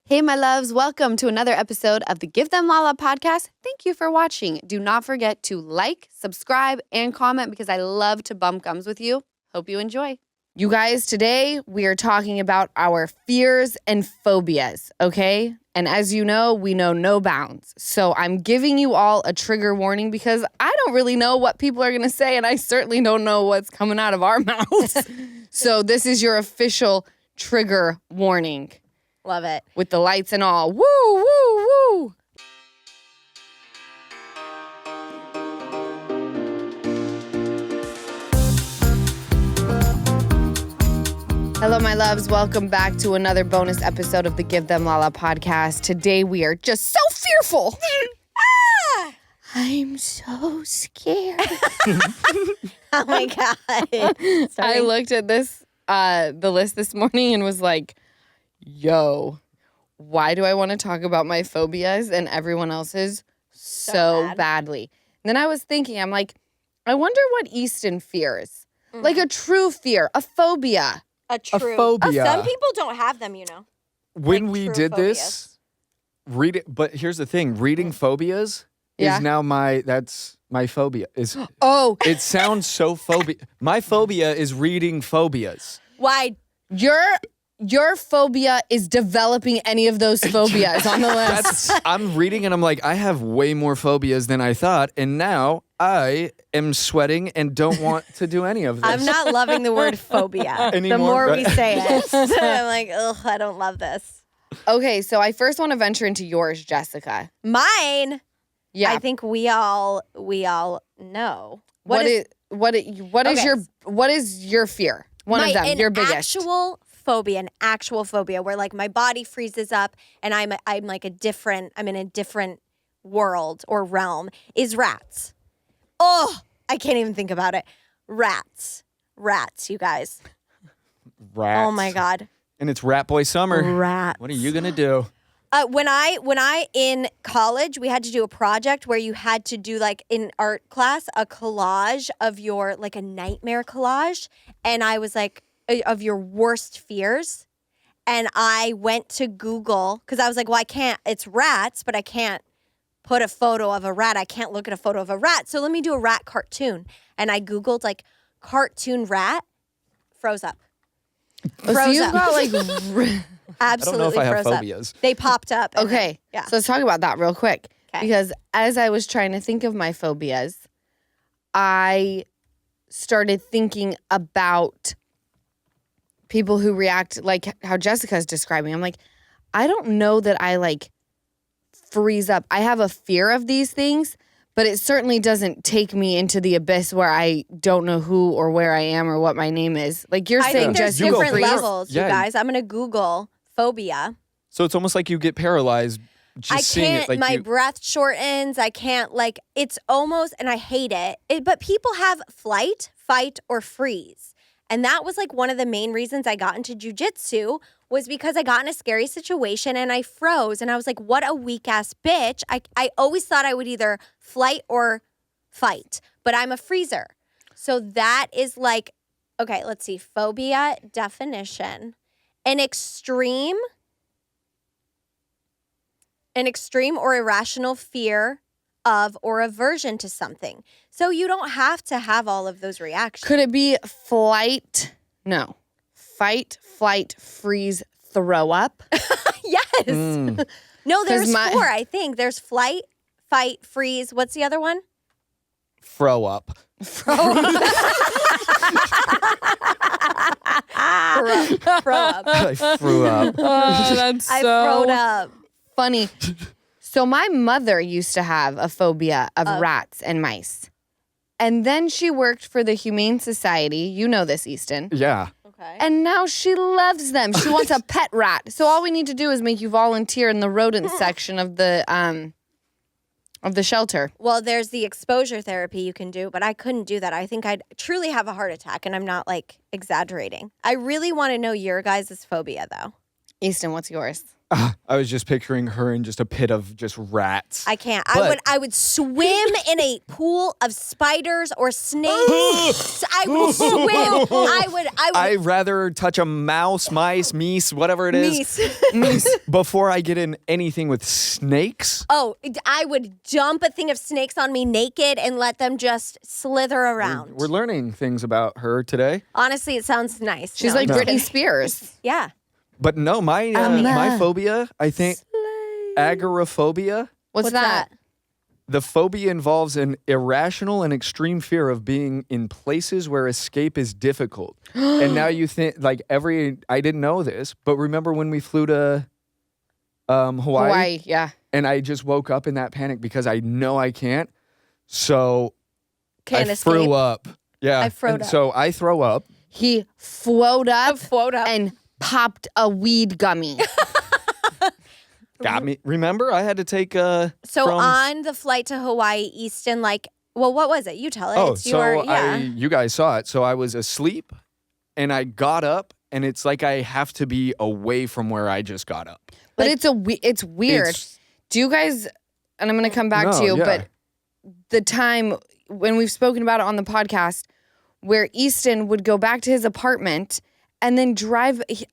Hey, my loves, welcome to another episode of the Give Them Lala podcast. Thank you for watching. Do not forget to like, subscribe, and comment because I love to bump gums with you. Hope you enjoy. You guys, today we are talking about our fears and phobias, okay? And as you know, we know no bounds. So I'm giving you all a trigger warning because I don't really know what people are going to say, and I certainly don't know what's coming out of our mouths. So this is your official trigger warning. Love it. With the lights and all. Woo, woo, woo. Hello, my loves. Welcome back to another bonus episode of the Give Them Lala podcast. Today we are just so fearful. I'm so scared. Oh my God. I looked at this, the list this morning and was like, yo, why do I want to talk about my phobias and everyone else's so badly? And then I was thinking, I'm like, I wonder what Easton fears. Like a true fear, a phobia. A phobia. Some people don't have them, you know. When like we true did phobias. this, but here's the thing, reading phobias Yeah. is now that's my phobia. It sounds so phobia. My phobia is reading phobias. Why? Your phobia is developing any of those phobias on the list. I'm reading and I'm like, I have way more phobias than I thought, and now I am sweating and don't want to do any of this. I'm not loving the word phobia. Anymore, the more right? we say it, I'm like, ugh, I don't love this. Okay, so I first want to venture into yours, Jessica. Mine. Yeah. I think we all know. What is your fear? One of them, an your biggest. An actual phobia where like my body freezes up and I'm in a different world or realm is rats. Oh, I can't even think about it. Rats, you guys. Rats. Oh my God. And it's Rat Boy Summer. Rats. What are you gonna do? When I in college, we had to do a project where you had to do like in art class a collage of your like a nightmare collage, and I was like of your worst fears, and I went to Google because I was like, well, I can't. It's rats, but I can't put a photo of a rat. I can't look at a photo of a rat, so let me do a rat cartoon. And I Googled like cartoon rat, froze up. So you've got like Absolutely I don't know if I have froze phobias. up. They popped up. and okay. Yeah. So let's talk about that real quick. Okay. Because as I was trying to think of my phobias, I started thinking about people who react like how Jessica's describing. I'm like, I don't know that I like freeze up. I have a fear of these things, but it certainly doesn't take me into the abyss where I don't know who or where I am or what my name is. Like you're I saying, think there's Jess, you different freeze. levels, you Yeah. guys. I'm gonna Google phobia. So it's almost like you get paralyzed just I seeing can't. it. Like my you, breath shortens. I can't. Like it's almost, and I hate it. But people have flight, fight, or freeze, and that was like one of the main reasons I got into jujitsu was because I got in a scary situation and I froze, and I was like, "What a weak ass bitch!" I always thought I would either flight or fight, but I'm a freezer. So that is like, okay. Let's see. Phobia definition: an extreme or irrational fear of or aversion to something. So you don't have to have all of those reactions. Could it be flight? No. Fight, flight, freeze, throw up? Yes. No, there's 'Cause four, I think. There's flight, fight, freeze. What's the other one? throw up. Throw up. I threw up. Oh, that's I throwed up. funny. So my mother used to have a phobia of rats and mice. And then she worked for the Humane Society. You know this, Easton. Yeah. Okay. And now she loves them. She wants a pet rat. So all we need to do is make you volunteer in the rodent section of the shelter. Well, there's the exposure therapy you can do, but I couldn't do that. I think I'd truly have a heart attack, and I'm not like exaggerating. I really want to know your guys' phobia, though. Easton, what's yours? I was just picturing her in just a pit of just rats. I can't. But- I would swim in a pool of spiders or snakes. I would swim. I would. I'd rather touch a mouse, mice, meese, whatever it is, before I get in anything with snakes. Oh, I would dump a thing of snakes on me naked and let them just slither around. We're learning things about her today. Honestly, it sounds nice. She's No, like I'm Britney kidding. Spears. Yeah. But no, my phobia, I think, agoraphobia. What's that? The phobia involves an irrational and extreme fear of being in places where escape is difficult. And now you think, like, I didn't know this, but remember when we flew to Hawaii? Yeah. And I just woke up in that panic because I know I can't. So Can't I escape. threw up. Yeah. I throwed and up. So I throw up. He float up Float up. and popped a weed gummy. Got me. Remember, I had to take So from- on the flight to Hawaii, Easton, what was it? You tell it. Oh, It's so yeah. you guys saw it. So I was asleep and I got up and it's like I have to be away from where I just got up. But it's weird. It's- Do you guys, and I'm going to come back to No, you, yeah. but the time when we've spoken about it on the podcast where Easton would go back to his apartment and then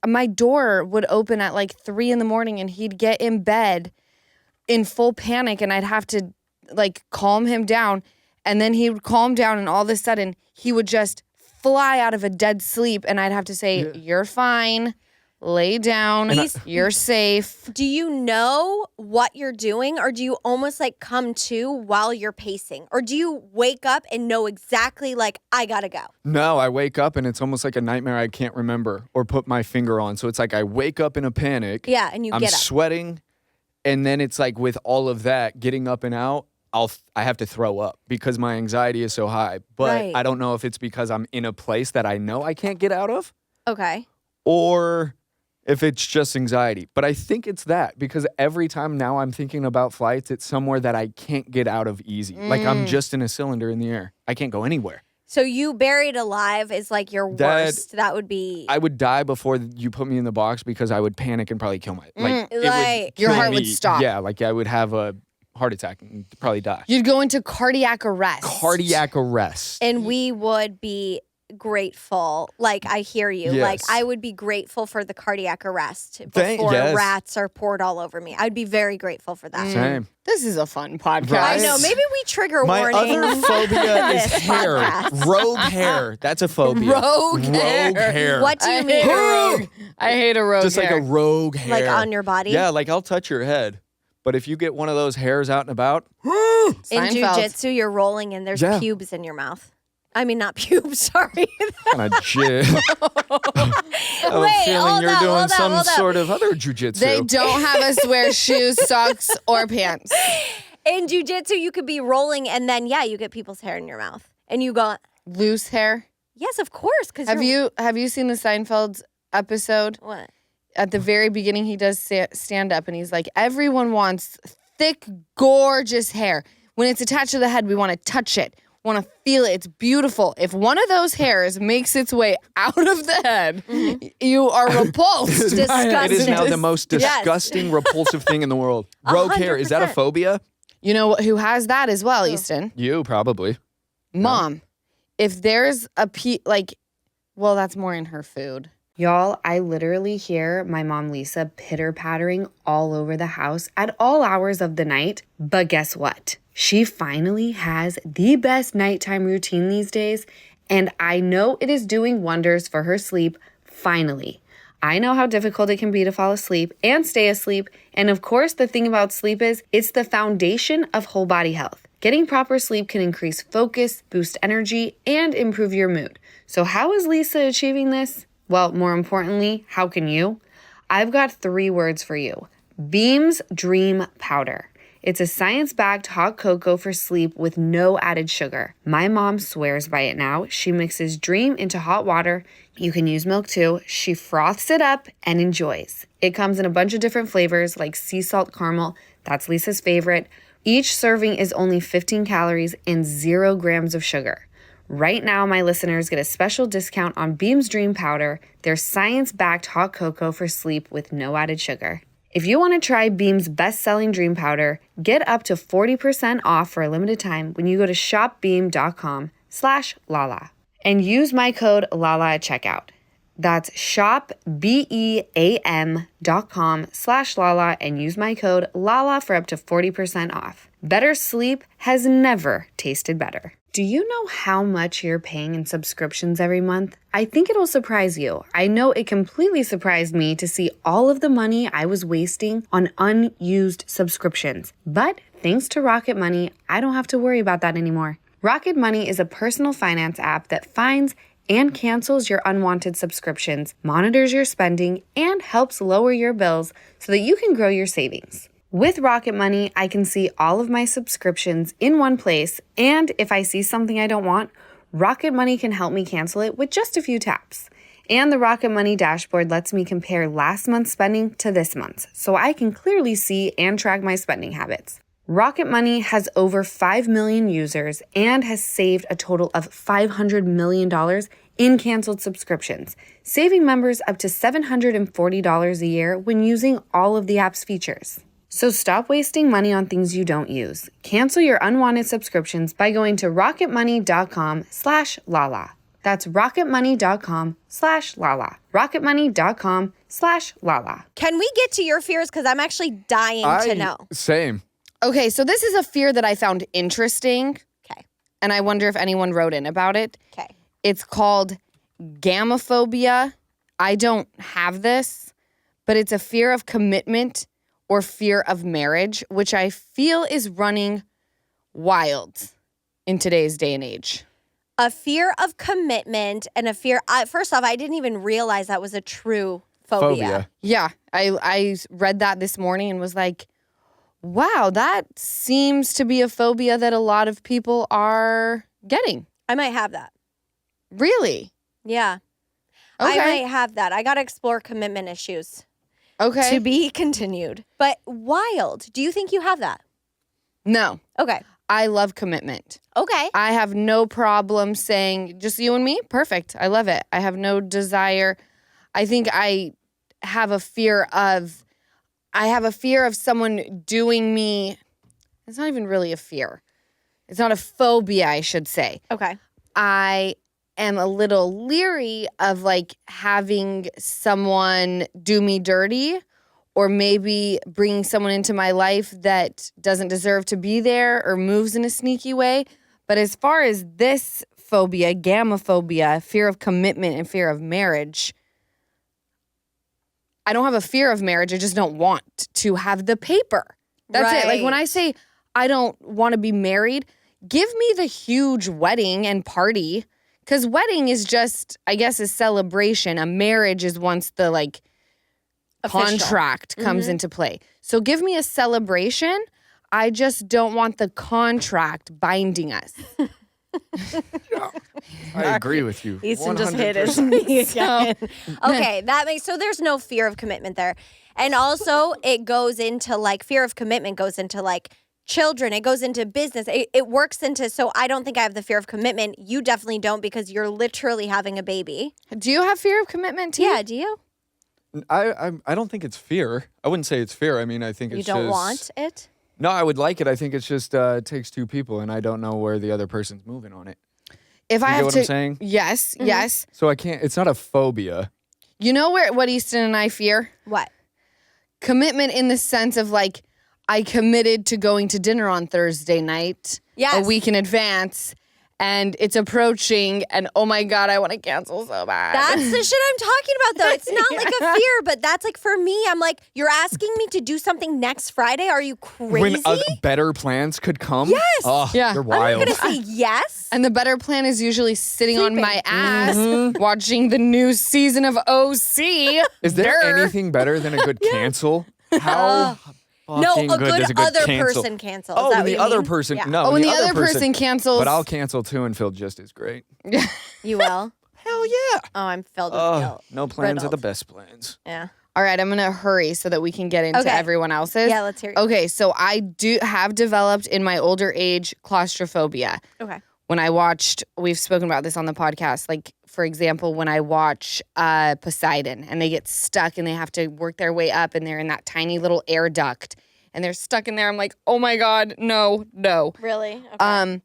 my door would open at like 3 a.m. and he'd get in bed in full panic and I'd have to like calm him down. And then he would calm down and all of a sudden he would just fly out of a dead sleep and I'd have to say, you're fine. Lay down. You're safe. Do you know what you're doing, or do you almost like come to while you're pacing? Or do you wake up and know exactly like, I gotta go? No, I wake up and it's almost like a nightmare I can't remember or put my finger on. So it's like I wake up in a panic. Yeah, and I'm get up. sweating. And then it's like with all of that, getting up and out, I have to throw up because my anxiety is so high. But Right. I don't know if it's because I'm in a place that I know I can't get out of Okay. or if it's just anxiety. But I think it's that because every time now I'm thinking about flights, it's somewhere that I can't get out of easy. Like I'm just in a cylinder in the air. I can't go anywhere. So you buried alive is like your worst. That would be I would die before you put me in the box because I would panic and probably kill my it would Like- Your kill heart would me. stop. Yeah, like I would have a heart attack and probably die. You'd go into cardiac arrest. Cardiac arrest. and we would be grateful. Like, I hear you. Yes. Like, I would be grateful for the cardiac arrest before yes. rats are poured all over me. I'd be very grateful for that. Same. This is a fun podcast. Right? I know. Maybe we trigger My warning. other phobia is This hair. podcast. Rogue hair. That's a phobia. Rogue hair. What do you I mean? hate a rogue. I hate a rogue Just like hair. a rogue hair. Like on your body? Yeah, like I'll touch your head. But if you get one of those hairs out and about, In Seinfeld. jujitsu, you're rolling and there's Yeah. pubes in your mouth. I mean, not pubes. Sorry. kind of jig. I have a Wait, feeling hold you're up, doing hold up, some hold up. sort of other jujitsu. They don't have us wear shoes, socks, or pants. In jujitsu, you could be rolling and then, you get people's hair in your mouth. And you go, Loose hair. yes, of course. Because Have you seen the Seinfeld episode? What? At the very beginning, he does stand up and he's like, everyone wants thick, gorgeous hair. When it's attached to the head, we want to touch it, want to feel it. It's beautiful. If one of those hairs makes its way out of the head, you are repulsed. It is now Disgusting. the most Yes. disgusting, repulsive thing in the world. Rogue hair. Is that a 100%. phobia? You know who has that as well, Easton? You probably. Mom. If there's a that's more in her food. Y'all, I literally hear my mom Lisa pitter-pattering all over the house at all hours of the night. But guess what? She finally has the best nighttime routine these days, and I know it is doing wonders for her sleep, finally. I know how difficult it can be to fall asleep and stay asleep, and of course the thing about sleep is it's the foundation of whole body health. Getting proper sleep can increase focus, boost energy, and improve your mood. So how is Lisa achieving this? Well, more importantly, how can you? I've got 3 words for you. Beam's Dream Powder. It's a science-backed hot cocoa for sleep with no added sugar. My mom swears by it now. She mixes Dream into hot water. You can use milk too. She froths it up and enjoys. It comes in a bunch of different flavors like sea salt caramel. That's Lisa's favorite. Each serving is only 15 calories and 0 grams of sugar. Right now, my listeners get a special discount on Beam's Dream Powder, their science-backed hot cocoa for sleep with no added sugar. If you want to try Beam's best-selling dream powder, get up to 40% off for a limited time when you go to shopbeam.com/Lala and use my code Lala at checkout. That's shopbeam.com/Lala and use my code Lala for up to 40% off. Better sleep has never tasted better. Do you know how much you're paying in subscriptions every month? I think it'll surprise you. I know it completely surprised me to see all of the money I was wasting on unused subscriptions. But thanks to Rocket Money, I don't have to worry about that anymore. Rocket Money is a personal finance app that finds and cancels your unwanted subscriptions, monitors your spending, and helps lower your bills so that you can grow your savings. With Rocket Money, I can see all of my subscriptions in one place, and if I see something I don't want, Rocket Money can help me cancel it with just a few taps. And the Rocket Money dashboard lets me compare last month's spending to this month's, so I can clearly see and track my spending habits. Rocket Money has over 5 million users and has saved a total of $500 million in canceled subscriptions, saving members up to $740 a year when using all of the app's features. So stop wasting money on things you don't use. Cancel your unwanted subscriptions by going to rocketmoney.com/Lala. That's rocketmoney.com/Lala. rocketmoney.com/Lala. Can we get to your fears? Because I'm actually dying to know. Same. Okay, so this is a fear that I found interesting, Okay. and I wonder if anyone wrote in about it. Okay. It's called gamophobia. I don't have this, but it's a fear of commitment or fear of marriage, which I feel is running wild in today's day and age. A fear of commitment and a fear. First off, I didn't even realize that was a true phobia. Yeah, I read that this morning and was like, wow, that seems to be a phobia that a lot of people are getting. I might have that. Really? Yeah. Okay. I might have that. I got to explore commitment issues. Okay. To be continued. But wild. Do you think you have that? No. Okay. I love commitment. Okay. I have no problem saying, just you and me? Perfect. I love it. I have no desire. I think I have a fear of someone doing me. It's not even really a fear. It's not a phobia, I should say. Okay. I am a little leery of like having someone do me dirty or maybe bringing someone into my life that doesn't deserve to be there or moves in a sneaky way. But as far as this phobia, gamophobia, fear of commitment and fear of marriage, I don't have a fear of marriage. I just don't want to have the paper. That's it. Like when I say I don't want to be married, give me the huge wedding and party. Because wedding is just, I guess, a celebration. A marriage is once the, like, official contract comes into play. So give me a celebration. I just don't want the contract binding us. I agree with you. Easton just hit his knee again. Okay, so there's no fear of commitment there. And also, it goes into, like, fear of commitment goes into, like, children, it goes into business, it works into, so I don't think I have the fear of commitment. You definitely don't because you're literally having a baby. Do you have fear of commitment too? Yeah, do you? I don't think it's fear. I wouldn't say it's fear. I mean, I think it's just... You don't want it? No, I would like it. I think it's just it takes two people, and I don't know where the other person's moving on it. If I You have get what to, I'm saying? yes, yes. So I can't... It's not a phobia. You know what Easton and I fear? What? Commitment in the sense of like, I committed to going to dinner on Thursday night a week in advance, and it's approaching, and oh my God, I want to cancel so bad. That's the shit I'm talking about, though. It's not like a fear, but that's like for me, I'm like, you're asking me to do something next Friday? Are you crazy? When better plans could come? Yes. Oh, Yeah. They're I'm wild. not going to say yes. And the better plan is usually sitting on Sleeping. my ass watching the new season of OC. Is there Durr. anything better than a good cancel? How No, fucking a good does good a good other cancel? person cancel. Is Oh, that when what the you other mean? person... Yeah. No, Oh, when the other person cancels. But I'll cancel too and feel just as great. You will? Hell yeah. Oh, I'm filled with guilt. No plans are the Riddled. best plans. Yeah. All right, I'm going to hurry so that we can get into Okay. everyone else's. Yeah, let's hear it. Okay, so I do have developed in my older age claustrophobia. Okay. When I watched, we've spoken about this on the podcast, like for example, when I watch Poseidon and they get stuck and they have to work their way up and they're in that tiny little air duct and they're stuck in there. I'm like, oh my God, no. Really? Okay.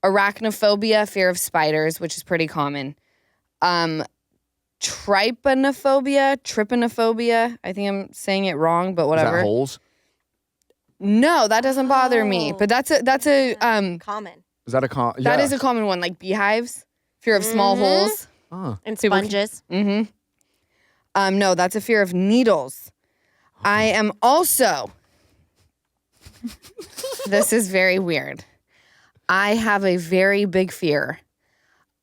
Arachnophobia, fear of spiders, which is pretty common. Trypanophobia. I think I'm saying it wrong, but whatever. Is that holes? No, that doesn't bother me. But that's a Common. Is that a that is a common one, like beehives, fear of small holes. And sponges. No, that's a fear of needles. I am also. This is very weird. I have a very big fear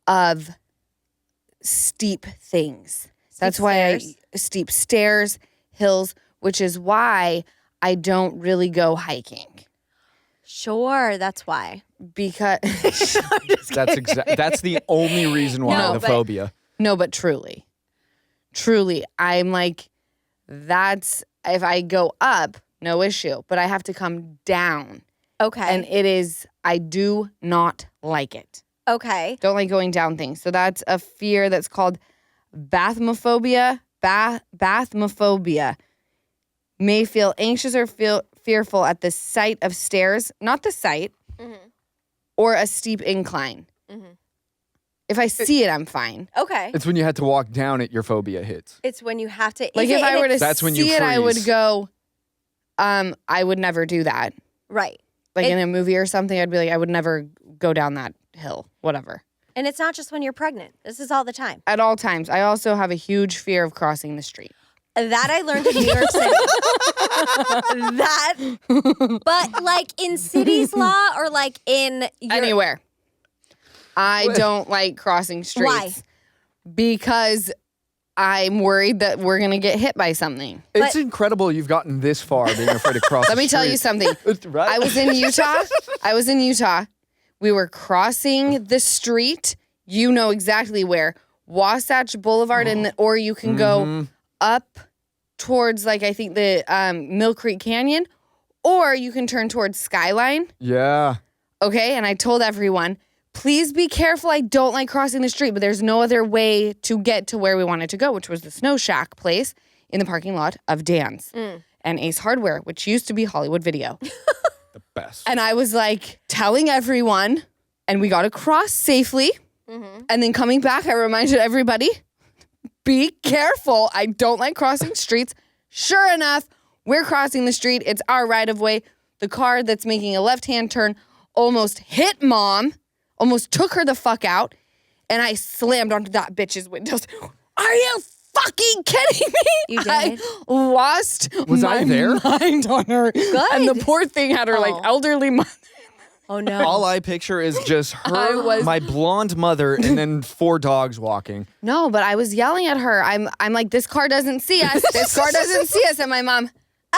of steep things. That's why steep stairs, hills, which is why I don't really go hiking. Sure, that's why. Because that's the only reason why No, the but- phobia. no, but truly, I'm like, that's if I go up, no issue, but I have to come down, Okay. and I do not like it. Okay. Don't like going down things. So that's a fear that's called bathmophobia. Bathmophobia. May feel anxious or feel fearful at the sight of stairs, not the sight, or a steep incline. If I see it, I'm fine. Okay. It's when you had to walk down it, your phobia hits. It's when you have to. Like if I were to That's when you see it, I would freeze. go, I would never do that. Right. Like in a movie or something, I'd be like, I would never go down that hill, whatever. And it's not just when you're pregnant. This is all the time. At all times. I also have a huge fear of crossing the street. That I learned in New York City. But like in city's law or like in Anywhere. I don't like crossing streets. Why? Because I'm worried that we're going to get hit by something. It's incredible you've gotten this far being afraid to cross. Let me tell you something. Right? I was in Utah. We were crossing the street. You know exactly where. Wasatch Boulevard, or you can go up towards, like, I think the Mill Creek Canyon, or you can turn towards Skyline. Yeah. Okay, and I told everyone, please be careful. I don't like crossing the street, but there's no other way to get to where we wanted to go, which was the Snow Shack place in the parking lot of Dan's and Ace Hardware, which used to be Hollywood Video. The best. And I was like telling everyone, and we got across safely. And then coming back, I reminded everybody, be careful. I don't like crossing streets. Sure enough, we're crossing the street. It's our right of way. The car that's making a left-hand turn almost hit Mom, almost took her the fuck out, and I slammed onto that bitch's windows. Are you fucking kidding me? You did? I lost my I there? mind on her. Good. And the poor thing had her like elderly mother. Oh no. All I picture is just her, my blonde mother, and then 4 dogs walking. No, but I was yelling at her. I'm like, this car doesn't see us. This car doesn't see us. And my mom,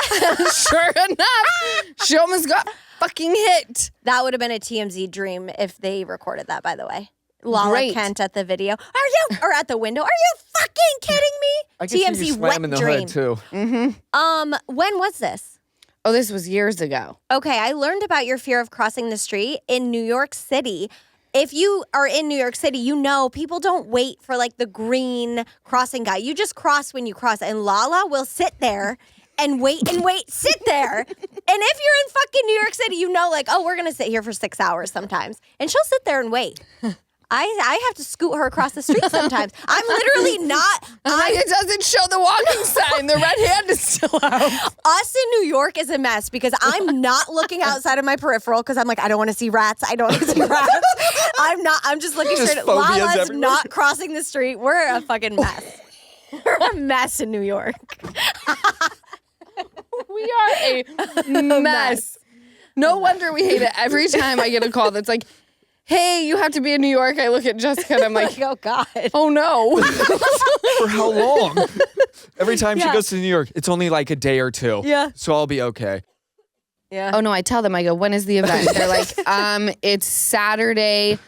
sure enough, she almost got fucking hit. That would have been a TMZ dream if they recorded that, by the way. Lala Great. Kent at the video. Or at the window. Are you fucking kidding me? I can see you slamming the hood too. When was this? Oh, this was years ago. Okay, I learned about your fear of crossing the street in New York City. If you are in New York City, you know people don't wait for like the green crossing guy. You just cross when you cross. And Lala will sit there and wait, sit there. And if you're in fucking New York City, you know, like, oh, we're going to sit here for 6 hours sometimes. And she'll sit there and wait. I have to scoot her across the street sometimes. I'm literally not. It doesn't show the walking sign. The red hand is still out. Us in New York is a mess because I'm not looking outside of my peripheral because I'm like, I don't want to see rats. I don't want to see rats. I'm just looking Just straight. phobias Lala's everywhere. not crossing the street. We're a fucking mess. We're a mess in New York. We are a mess. No wonder we hate it. Every time I get a call that's like, hey, you have to be in New York. I look at Jessica and I'm like, Oh God. oh no. For how long? Every time she goes to New York, it's only like a day or 2. Yeah. So I'll be okay. Yeah. Oh no, I tell them, I go, when is the event? They're like, it's Saturday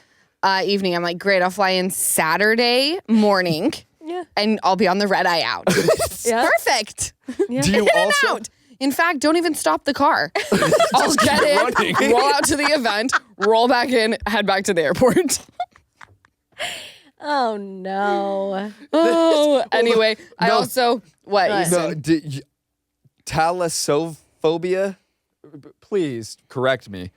evening. I'm like, great, I'll fly in Saturday morning. Yeah. And I'll be on the red eye out. Yeah. Perfect. Do you In and also? out. In fact, don't even stop the car. I'll get in, running. roll out to the event, roll back in, head back to the airport. Oh no. Oh, anyway, I No. also what? No, Easton? thalassophobia? Please correct me.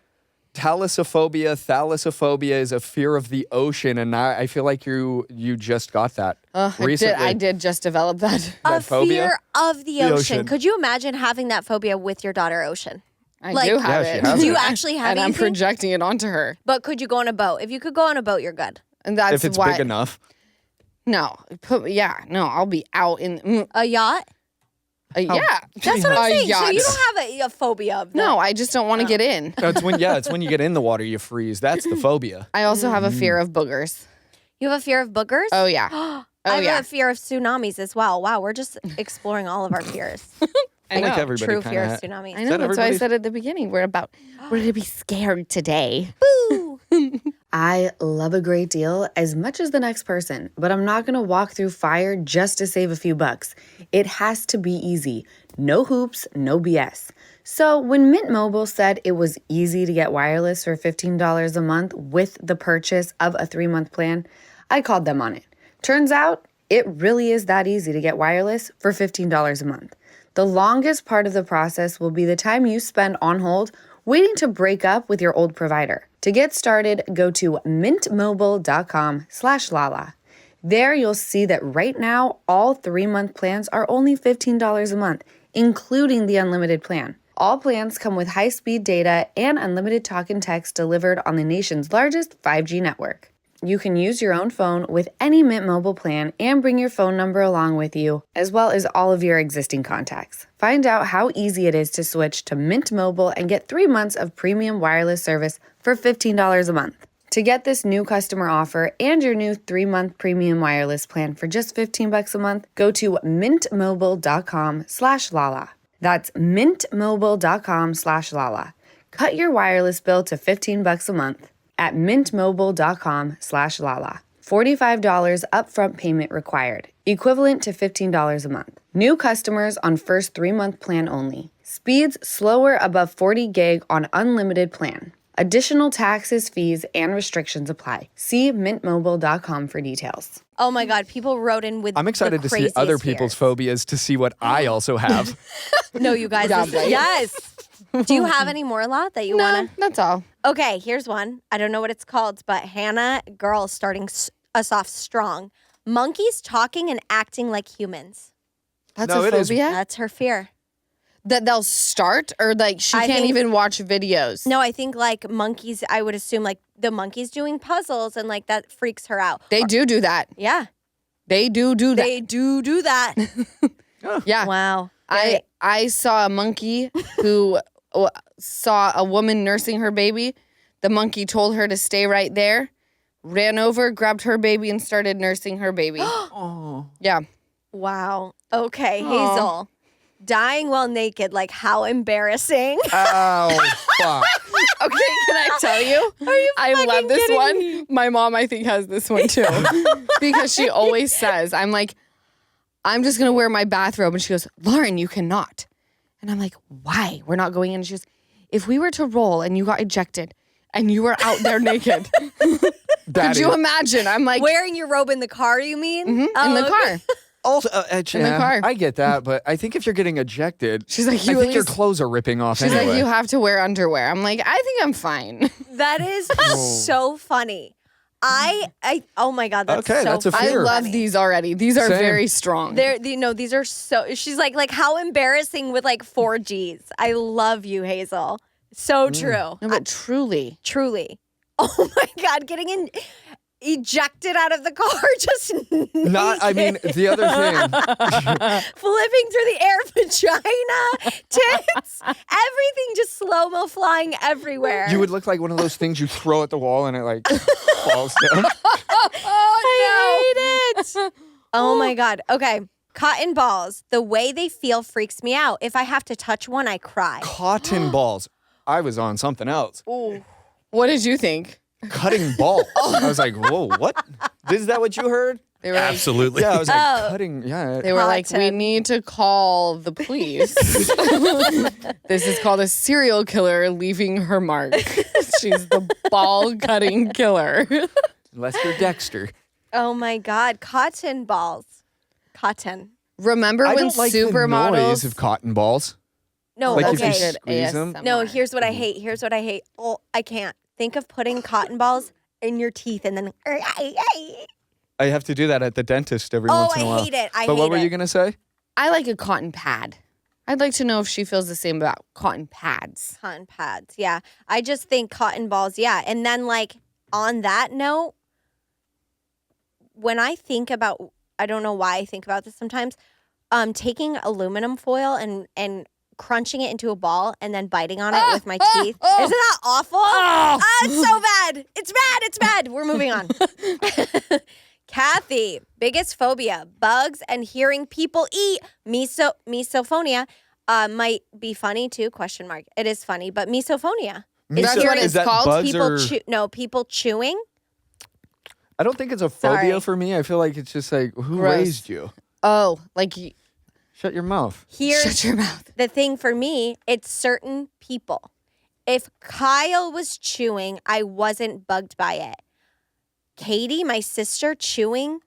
Thalassophobia is a fear of the ocean, and I feel like you just got that recently. I did just develop that. A That phobia? fear of the The ocean. ocean. Could you imagine having that phobia with your daughter, Ocean? I Like- do have Yeah, she it. has Do you it. actually have and I'm anything? projecting it onto her. But could you go on a boat? If you could go on a boat, you're good. And that's If it's why. big enough. No, I'll be out in. A yacht? Yeah, That's what I'm A saying. So yacht. you don't have a phobia of that. No, I just don't want to get in. It's when you get in the water, you freeze. That's the phobia. I also have a fear of boogers. You have a fear of boogers? Oh yeah. I have yeah. a fear of tsunamis as well. Wow, we're just exploring all of our fears. I know. think everybody True kinda fear of ha- tsunamis. I know. that That's why I everybody's- said at the beginning we're to be scared today. Boo! I love a great deal as much as the next person, but I'm not going to walk through fire just to save a few bucks. It has to be easy. No hoops, no BS. So when Mint Mobile said it was easy to get wireless for $15 a month with the purchase of a 3-month plan, I called them on it. Turns out it really is that easy to get wireless for $15 a month. The longest part of the process will be the time you spend on hold waiting to break up with your old provider. To get started, go to mintmobile.com/Lala. There you'll see that right now, all 3-month plans are only $15 a month, including the unlimited plan. All plans come with high-speed data and unlimited talk and text delivered on the nation's largest 5G network. You can use your own phone with any Mint Mobile plan and bring your phone number along with you, as well as all of your existing contacts. Find out how easy it is to switch to Mint Mobile and get 3 months of premium wireless service for $15 a month. To get this new customer offer and your new 3-month premium wireless plan for just $15 a month, go to mintmobile.com/Lala. That's mintmobile.com/Lala. Cut your wireless bill to $15 a month at mintmobile.com/Lala. $45 upfront payment required, equivalent to $15 a month. New customers on first 3-month plan only. Speeds slower above 40 gig on unlimited plan. Additional taxes, fees, and restrictions apply. See mintmobile.com for details. Oh my God, people wrote in with I'm excited the to see other craziest people's fears. phobias to see what I also have. No, you guys. Yeah, right. Yes. Do you have any more, La, that you want to? that's all. Okay, here's one. I don't know what it's called, but Hannah, girl, starting us off strong. Monkeys talking and acting like humans. That's No, a it is- phobia? That's her fear. That they'll start or like she I can't think- even watch videos. No, I think like monkeys, I would assume like the monkeys doing puzzles and like that freaks her out. They do that. Yeah, They do that. they do that. Yeah. Wow. I saw a monkey who saw a woman nursing her baby. The monkey told her to stay right there, ran over, grabbed her baby, and started nursing her baby. Oh. Yeah. Wow. Okay, Hazel. Dying while naked, like how embarrassing. Ow, fuck. Okay, can I tell you? I love fucking this kidding one. me? My mom, I think, has this one too. Because she always says, I'm like, I'm just going to wear my bathrobe. And she goes, Lauren, you cannot. And I'm like, why? We're not going in. She goes, if we were to roll and you got ejected and you were out there naked, could Daddy. you imagine? I'm like, Wearing your robe in the car, you mean? in the car. Also, In the car. I get that, but I think if you're getting ejected, She's like, I you at think your least- clothes are ripping off She's anyway. like, you have to wear underwear. I'm like, I think I'm fine. That is so funny. Oh my God, that's Okay, so that's a funny. I fear. love these already. These are Same. very strong. These are so, she's like how embarrassing with like 4 Gs. I love you, Hazel. So true. No, but truly. Truly. Oh my God, getting ejected out of the car, just Not, I mean, the other thing. flipping through the air, vagina, tits, everything just slow-mo flying everywhere. You would look like one of those things you throw at the wall and it like falls down. I hate it. Oh my God. Okay. Cotton balls. The way they feel freaks me out. If I have to touch one, I cry. Cotton balls. I was on something else. What did you think? Cutting balls. I was like, whoa, what? Is that what you heard? They were like, Absolutely. Yeah, I was like, Oh. cutting. Yeah. they were like, we Cotton. need to call the police. This is called a serial killer leaving her mark. She's the ball cutting killer. Unless you're Dexter. Oh my God. Cotton balls. Cotton. Remember I when don't like the noise supermodels? of cotton balls. No, Like okay. if you Good squeeze them. ASMR. No, here's what I hate. Here's what I hate. Oh, I can't. Think of putting cotton balls in your teeth and then. I have to do that at the dentist every Oh, once in a I while. hate it. I But hate what were it. you gonna say? I like a cotton pad. I'd like to know if she feels the same about cotton pads. Cotton pads. Yeah. I just think cotton balls. Yeah. And then, like, on that note, when I think about, I don't know why I think about this sometimes, taking aluminum foil and crunching it into a ball and then biting on it with my teeth. Isn't that awful? Oh, it's so bad. It's bad. It's bad. We're moving on. Kathy, biggest phobia, bugs and hearing people eat. Misophonia might be funny too, question mark. It is funny, but misophonia. That's what is it's that called? bugs People or- people chewing. I don't think it's a phobia Sorry. for me. I feel like it's just like, who Gross. raised you? Oh, like Shut your mouth. Here's shut your mouth. the thing for me, it's certain people. If Kyle was chewing, I wasn't bugged by it. Katie, my sister, chewing,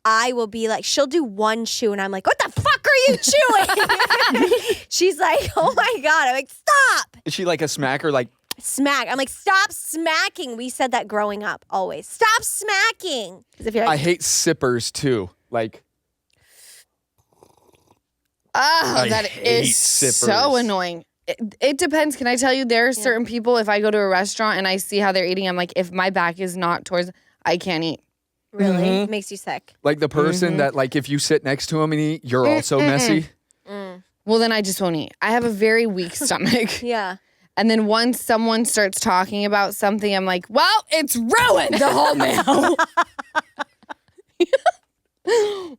I will be like, she'll do one chew and I'm like, what the fuck are you chewing? She's like, oh my God. I'm like, stop. Is she like a smacker? Like, Smack. I'm like, stop smacking. We said that growing up always. Stop smacking. 'Cause if you're I like, hate sippers too. Like, Oh, I that hate is sippers. so annoying. It depends. Can I tell you, there are certain people, if I go to a restaurant and I see how they're eating, I'm like, if my back is not towards, I can't eat. really? Mm-hmm. Makes you sick. like the person that like if you sit next to him and eat, you're also messy. Well, then I just won't eat. I have a very weak stomach. Yeah. And then once someone starts talking about something, I'm like, well, it's ruined the whole meal.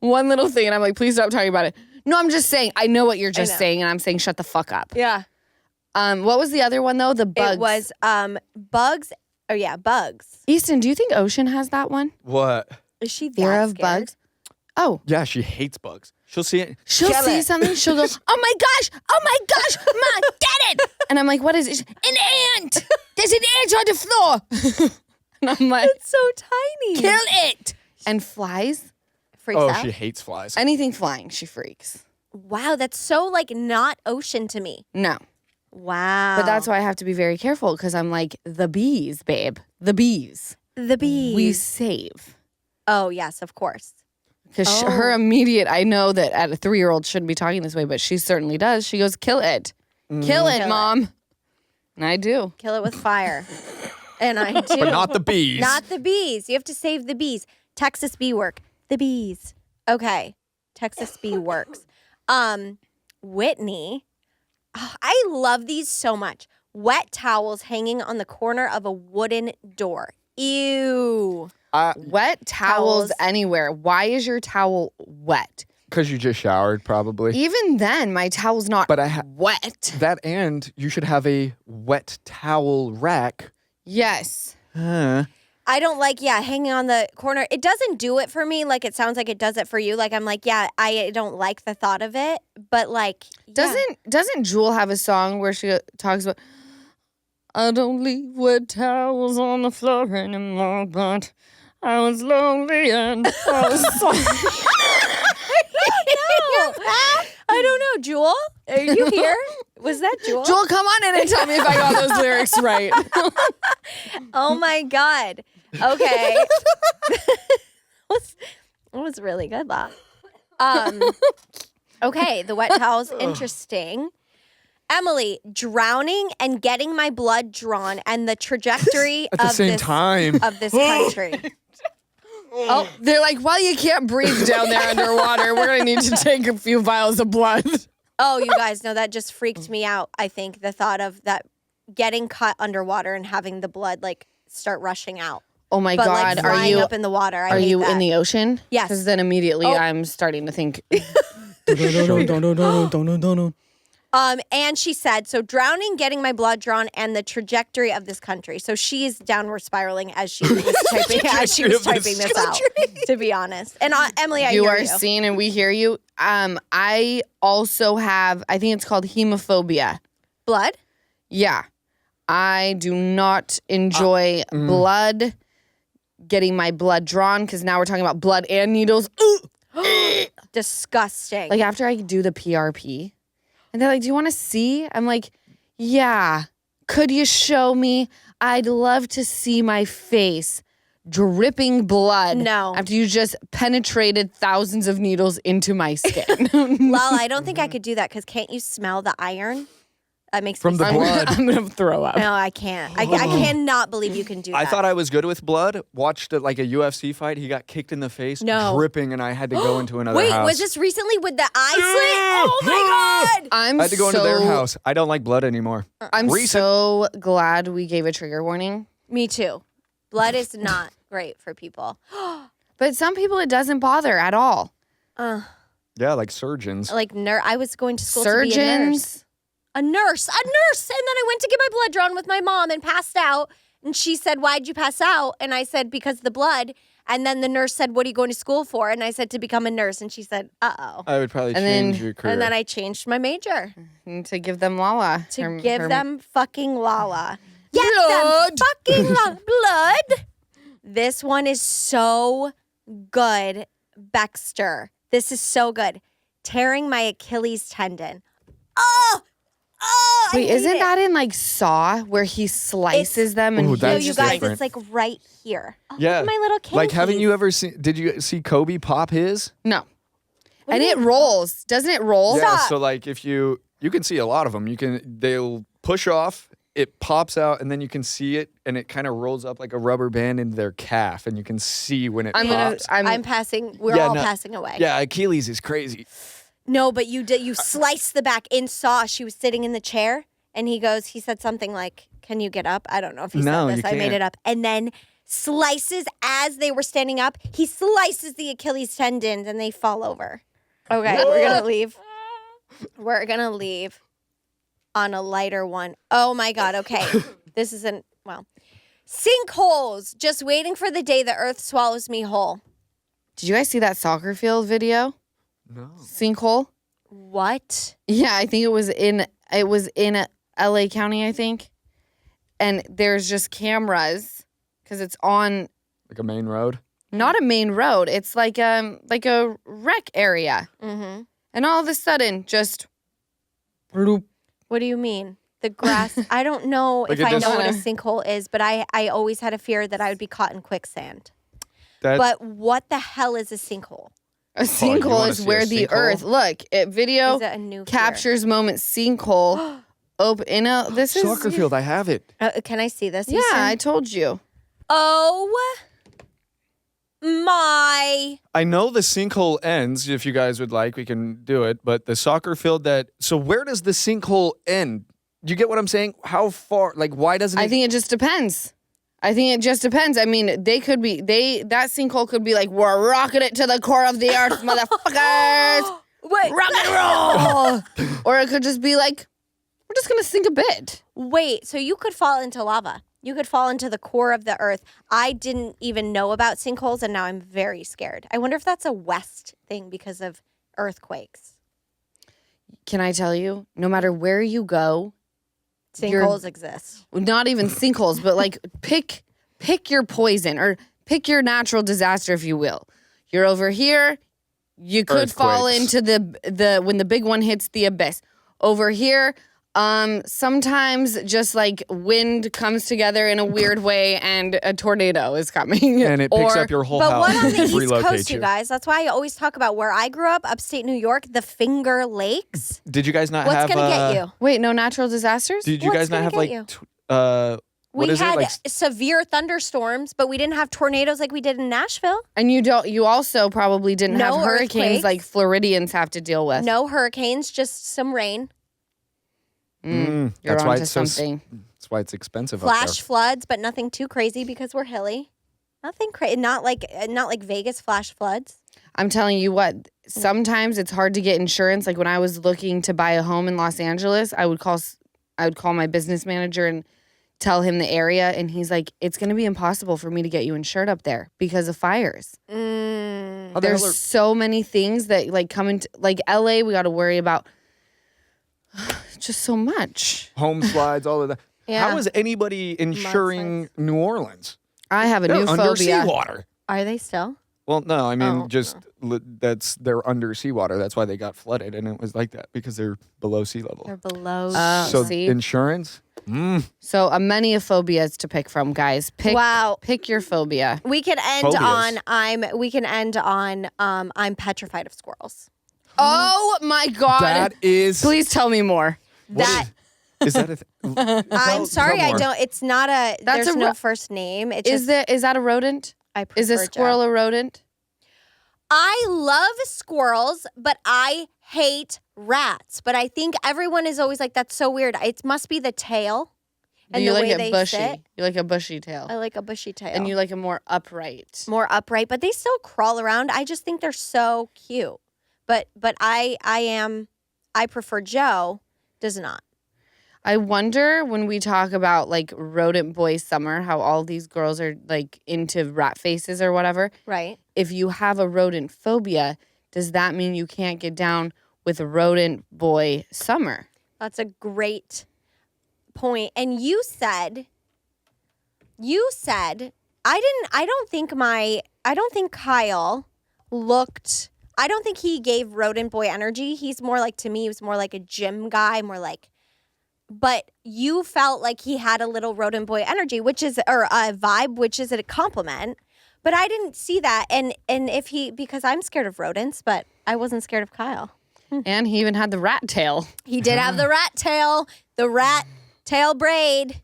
One little thing, and I'm like, please stop talking about it. No, I'm just saying, I know what you're just know. saying, and I'm saying, shut the fuck up. Yeah. What was the other one, though? The bugs. It was bugs. Oh, yeah, bugs. Easton, do you think Ocean has that one? What? Is she that Fear of scared? bugs? Oh. Yeah, she hates bugs. She'll see it. She'll Kill see it. something, she'll go, oh my gosh, Mom, get it! And I'm like, what is it? An ant! There's an ant on the floor! And I'm like, It's so tiny. kill it! And flies, Freaks Oh, out. she hates flies. anything flying, she freaks. Wow, that's so like not ocean to me. No. Wow. But that's why I have to be very careful because I'm like, the bees, babe. The bees. the bees. We save. Oh, yes, of course. Because Oh. her immediate, I know that at a 3-year-old shouldn't be talking this way, but she certainly does. She goes, kill it. Kill it, Kill it. Mom. And I do. Kill it with fire. And I do. But not the bees. Not the bees. You have to save the bees. Texas bee work. The bees. Okay. Texas bee works. Whitney. Oh, I love these so much. Wet towels hanging on the corner of a wooden door. Ew. Wet towels anywhere. Why is your towel wet? Because you just showered, probably. Even then, my towel's not But I wet. that and you should have a wet towel rack. Yes. Huh. I don't like, hanging on the corner. It doesn't do it for me. Like, it sounds like it does it for you. Like, I'm like, I don't like the thought of it. But, like, Doesn't Jewel have a song where she talks about, I don't leave wet towels on the floor anymore, but I was lonely and I was I don't know. Jewel, are you here? Was that Jewel? Jewel, come on in and tell me if I got those lyrics right. Oh my God. Okay. that was really good, laugh. Okay, the wet towel's interesting. Emily, drowning and getting my blood drawn and the trajectory At the same time. of this country. Oh, they're like, well, you can't breathe down there underwater. We're going to need to take a few vials of blood. Oh, you guys know that just freaked me out. I think the thought of that getting cut underwater and having the blood like start rushing out. Oh my But God, like are flying you up in the water? I are hate you that. in the ocean? Yes. Because then immediately Oh. I'm starting to think. And she said, so drowning, getting my blood drawn, and the trajectory of this country. So she's downward spiraling as she was typing this out, to be honest. And Emily, I You hear are you. seen and we hear you. I also have, I think it's called hemophobia. Blood? Yeah. I do not enjoy blood. getting my blood drawn, because now we're talking about blood and needles. Disgusting. Like after I do the PRP, and they're like, do you want to see? I'm like, yeah. Could you show me? I'd love to see my face dripping blood. No. After you just penetrated thousands of needles into my skin. Lala, I don't think I could do that because can't you smell the iron? That makes From me the sick. blood. I'm going to throw up. No, I can't. I cannot believe you can do that. I thought I was good with blood. Watched like a UFC fight. He got kicked in the face, dripping, and I had to go into another house. Wait, was this recently with the eye slit? Oh my God! I had to go into their house. I don't like blood anymore. I'm so glad we gave a trigger warning. Me too. Blood is not great for people. But some people it doesn't bother at all. Yeah, like surgeons. Like I was going to school to be a nurse. Surgeons. A nurse. And then I went to get my blood drawn with my mom and passed out. And she said, why'd you pass out? And I said, because of the blood. And then the nurse said, what are you going to school for? And I said, to become a nurse. And she said, uh-oh. I would probably change your career. And then I changed my major. To give them Lala. To give them fucking Lala. Yes, Blood. them fucking blood. This one is so good, Baxter. This is so good. Tearing my Achilles tendon. Oh, Wait, isn't that in like Saw where he slices them and Ooh, he that's you guys, different. it's like right here. Oh, Yeah. look at my little kid. Like, haven't you ever seen? Did you see Kobe pop his? No. What And do you it mean? rolls. Doesn't it roll? Yeah. Stop. So like, if you can see a lot of them. They'll push off. It pops out, and then you can see it, and it kind of rolls up like a rubber band into their calf, and you can see when it pops. I'm passing. We're all passing away. Yeah, Achilles is crazy. No, but you sliced the back in Saw. She was sitting in the chair, and he said something like, "Can you get up?" I don't know if he No, said you this. I made can't. it up. And then slices as they were standing up. He slices the Achilles tendons, and they fall over. Okay, we're gonna leave. We're gonna leave on a lighter one. Oh my God. Okay, this isn't sinkholes. Just waiting for the day the earth swallows me whole. Did you guys see that soccer field video? No. Sinkhole? What? Yeah, I think it was in LA County, I think. And there's just cameras because it's on Like a main road. not a main road. It's like a rec area. Mm-hmm. And all of a sudden just bloop. What do you mean? The grass. I don't know Like if it I know just- what a sinkhole is, but I always had a fear that I would be caught in quicksand. That's, But what the hell is a sinkhole? A you sinkhole wanna is see a where the sinkhole? earth, look, video Is it a new captures moment sinkhole. This is soccer field. I have it. fear? Can I see this? Yeah, Houston? I told you. Oh my. I know the sinkhole ends. If you guys would like, we can do it. But the soccer field so where does the sinkhole end? Do you get what I'm saying? How far? Like, why doesn't it? I think it just depends. I mean, that sinkhole could be like, we're rocking it to the core of the earth, motherfuckers. Wait. Rock and roll. Or it could just be like, we're just going to sink a bit. Wait, so you could fall into lava. You could fall into the core of the earth. I didn't even know about sinkholes, and now I'm very scared. I wonder if that's a West thing because of earthquakes. Can I tell you, no matter where you go, Sinkholes exist. not even sinkholes, but like pick your poison or pick your natural disaster, if you will. You're over here, you could fall Earthquakes. into the when the big one hits the abyss. Over here, sometimes just like wind comes together in a weird way and a tornado is coming. and it picks up your whole But house what on and the East relocate Coast, you guys? That's why I always talk about where I grew up, upstate New York, the Finger Lakes. Did you guys not What's have? going to get you? Wait, no natural disasters? Did you What's guys not gonna have get like? you? What We is had it? Like, severe thunderstorms, but we didn't have tornadoes like we did in Nashville. And you also probably didn't No have hurricanes earthquakes. like Floridians have to deal with. No hurricanes, just some rain. You're that's why onto it's so. something. That's why it's expensive Flash floods, but nothing too crazy because we're hilly. Nothing crazy. Not like Vegas flash floods. I'm telling you what, sometimes it's hard to get insurance. Like when I was looking to buy a home in Los Angeles, I would call my business manager and tell him the area, and he's like, it's going to be impossible for me to get you insured up there because of fires. How the There's hell are- so many things that like come into like LA, we got to worry about just so much. home slides, all of that. Yeah. How is anybody insuring New Orleans? I have a They're new under phobia. seawater. Are they still? Well, no, I mean, Oh, they're under seawater. That's why they got flooded, and it was like that because they're below sea level. They're below. So see? insurance? So many of phobias to pick from, guys. Pick your phobia. We can end Phobias. on I'm petrified of squirrels. Oh my God. That is. Please tell me more. That Is that a thing? I'm sorry, I more. don't. It's not a. That's There's a no ro- first name. It's Is that a rodent? I prefer Is a squirrel a rodent? I love squirrels, but I hate rats. But I think everyone is always like, that's so weird. It must be the tail and you the like way it they bushy. sit. You like a bushy tail. I like a bushy tail. And you like a more upright. more upright, but they still crawl around. I just think they're so cute. But I prefer Joe. Does not. I wonder when we talk about like rodent boy summer, how all these girls are like into rat faces or whatever. Right. If you have a rodent phobia, does that mean you can't get down with a rodent boy summer? That's a great point. And you said I don't think Kyle looked, I don't think he gave rodent boy energy. He's more like, to me, he was more like a gym guy, more like, but you felt like he had a little rodent boy energy, or a vibe, which is a compliment. But I didn't see that. And because I'm scared of rodents, but I wasn't scared of Kyle. And he even had the rat tail. He did have the rat tail braid.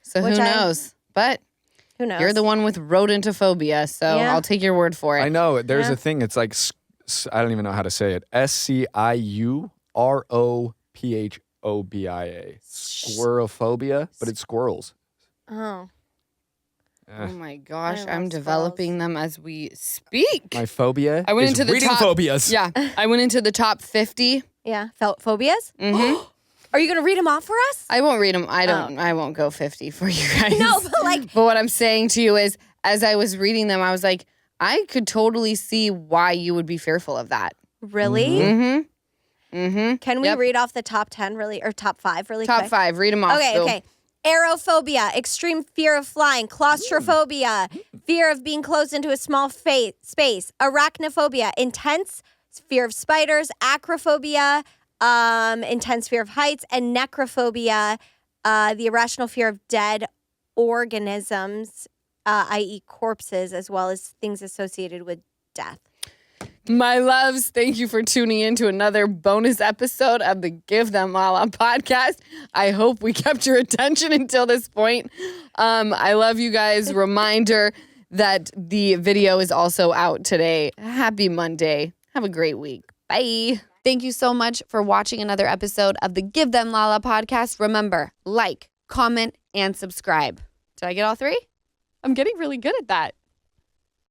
So who Which knows? But Who knows? you're the one with rodentophobia, so Yeah. I'll take your word for it. I know. There's Yeah. a thing. It's like, I don't even know how to say it. SCIUROPHOBIA. Squirrophobia, but it's squirrels. Oh. Oh my gosh, I love I'm squirrels. developing them as we speak. My phobia I went is into the reading top- phobias. Yeah, I went into the top 50. Yeah. Phobias? Mm-hmm. Are you going to read them off for us? I won't read them. I won't go 50 for you guys. No, but like, But what I'm saying to you is, as I was reading them, I was like, I could totally see why you would be fearful of that. really? Mm-hmm. Mm-hmm. Can we Yep. read off the top 10 really, or top 5 really Top quick? 5. Read them off. Okay, Go. okay. Aerophobia, extreme fear of flying. Claustrophobia, fear of being closed into a small space. Arachnophobia, intense fear of spiders. Acrophobia, intense fear of heights. And necrophobia, the irrational fear of dead organisms, i.e. corpses, as well as things associated with death. My loves, thank you for tuning in to another bonus episode of the Give Them Lala podcast. I hope we kept your attention until this point. I love you guys. Reminder that the video is also out today. Happy Monday. Have a great week. Bye. Thank you so much for watching another episode of the Give Them Lala podcast. Remember, like, comment, and subscribe. Did I get all 3? I'm getting really good at that.